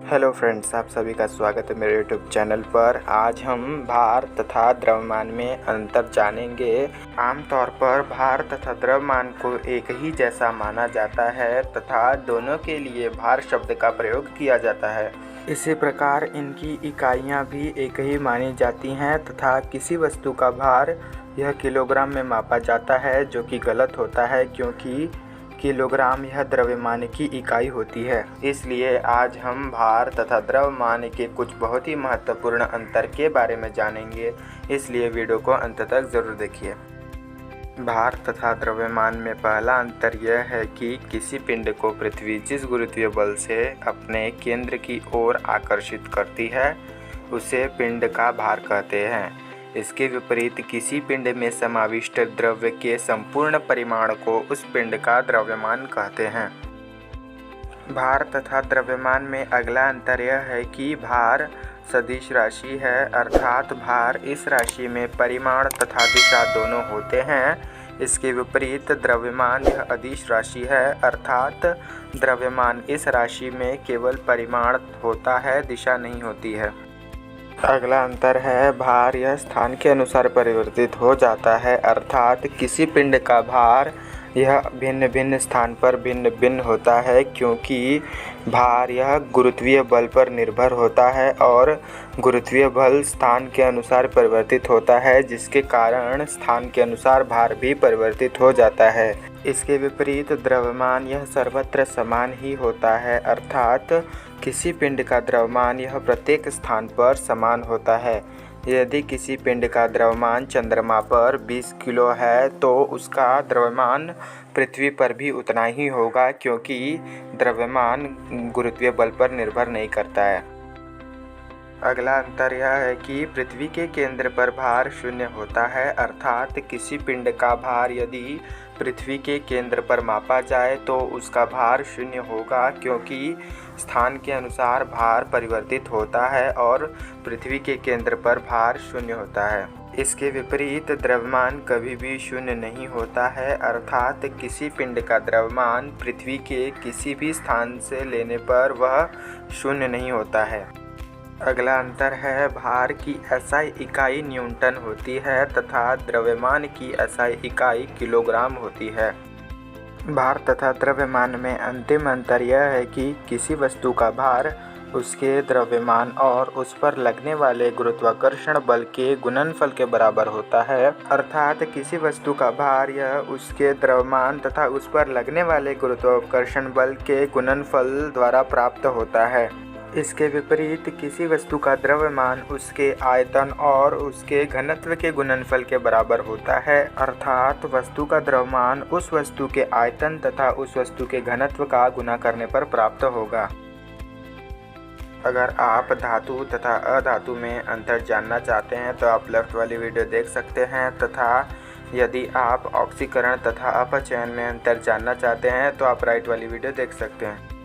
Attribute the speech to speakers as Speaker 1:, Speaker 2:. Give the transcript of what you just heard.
Speaker 1: Hello friends, आप सभी का स्वागत है मेरे यूट्यूब चैनल पर। आज हम भार तथा द्रव्यमान में अंतर जानेंगे। आमतौर पर भार तथा द्रव्यमान को एक ही जैसा माना जाता है तथा दोनों के लिए भार शब्द का प्रयोग किया जाता है। इसी प्रकार इनकी इकाइयाँ भी एक ही मानी जाती हैं तथा किसी वस्तु का भार यह किलोग्राम में मापा जाता है, जो कि गलत होता है क्योंकि किलोग्राम यह द्रव्यमान की इकाई होती है। इसलिए आज हम भार तथा द्रव्यमान के कुछ बहुत ही महत्वपूर्ण अंतर के बारे में जानेंगे, इसलिए वीडियो को अंत तक ज़रूर देखिए। भार तथा द्रव्यमान में पहला अंतर यह है कि किसी पिंड को पृथ्वी जिस गुरुत्वीय बल से अपने केंद्र की ओर आकर्षित करती है उसे पिंड का भार कहते हैं। इसके विपरीत किसी पिंड में समाविष्ट द्रव्य के संपूर्ण परिमाण को उस पिंड का द्रव्यमान कहते हैं। भार तथा द्रव्यमान में अगला अंतर यह है कि भार सदिश राशि है, अर्थात भार इस राशि में परिमाण तथा दिशा दोनों होते हैं। इसके विपरीत द्रव्यमान यह अदिश राशि है, अर्थात द्रव्यमान इस राशि में केवल परिमाण होता है, दिशा नहीं होती है। अगला अंतर है भार यह स्थान के अनुसार परिवर्तित हो जाता है, अर्थात किसी पिंड का भार यह भिन्न भिन्न स्थान पर भिन्न भिन्न होता है क्योंकि भार यह गुरुत्वीय बल पर निर्भर होता है और गुरुत्वीय बल स्थान के अनुसार परिवर्तित होता है, जिसके कारण स्थान के अनुसार भार भी परिवर्तित हो जाता है। इसके विपरीत द्रव्यमान यह सर्वत्र समान ही होता है, अर्थात किसी पिंड का द्रव्यमान यह प्रत्येक स्थान पर समान होता है। यदि किसी पिंड का द्रव्यमान चंद्रमा पर 20 किलो है तो उसका द्रव्यमान पृथ्वी पर भी उतना ही होगा क्योंकि द्रव्यमान गुरुत्वीय बल पर निर्भर नहीं करता है। अगला अंतर यह है कि पृथ्वी के केंद्र पर भार शून्य होता है, अर्थात किसी पिंड का भार यदि पृथ्वी के केंद्र पर मापा जाए तो उसका भार शून्य होगा क्योंकि स्थान के अनुसार भार परिवर्तित होता है और पृथ्वी के केंद्र पर भार शून्य होता है। इसके विपरीत द्रव्यमान कभी भी शून्य नहीं होता है, अर्थात किसी पिंड का द्रव्यमान पृथ्वी के किसी भी स्थान से लेने पर वह शून्य नहीं होता है। अगला अंतर है भार की एसआई इकाई न्यूटन होती है तथा द्रव्यमान की एसआई इकाई किलोग्राम होती है। भार तथा द्रव्यमान में अंतिम अंतर यह है कि किसी वस्तु का भार उसके द्रव्यमान और उस पर लगने वाले गुरुत्वाकर्षण बल के गुणनफल के बराबर होता है, अर्थात किसी वस्तु का भार यह उसके द्रव्यमान तथा उस पर लगने वाले गुरुत्वाकर्षण बल के गुणनफल द्वारा प्राप्त होता है। इसके विपरीत किसी वस्तु का द्रव्यमान उसके आयतन और उसके घनत्व के गुणनफल के बराबर होता है, अर्थात वस्तु का द्रव्यमान उस वस्तु के आयतन तथा उस वस्तु के घनत्व का गुणा करने पर प्राप्त होगा। अगर आप धातु तथा अधातु में अंतर जानना चाहते हैं तो आप लेफ्ट वाली वीडियो देख सकते हैं तथा यदि आप ऑक्सीकरण तथा अपचयन में अंतर जानना चाहते हैं तो आप राइट वाली वीडियो देख सकते हैं।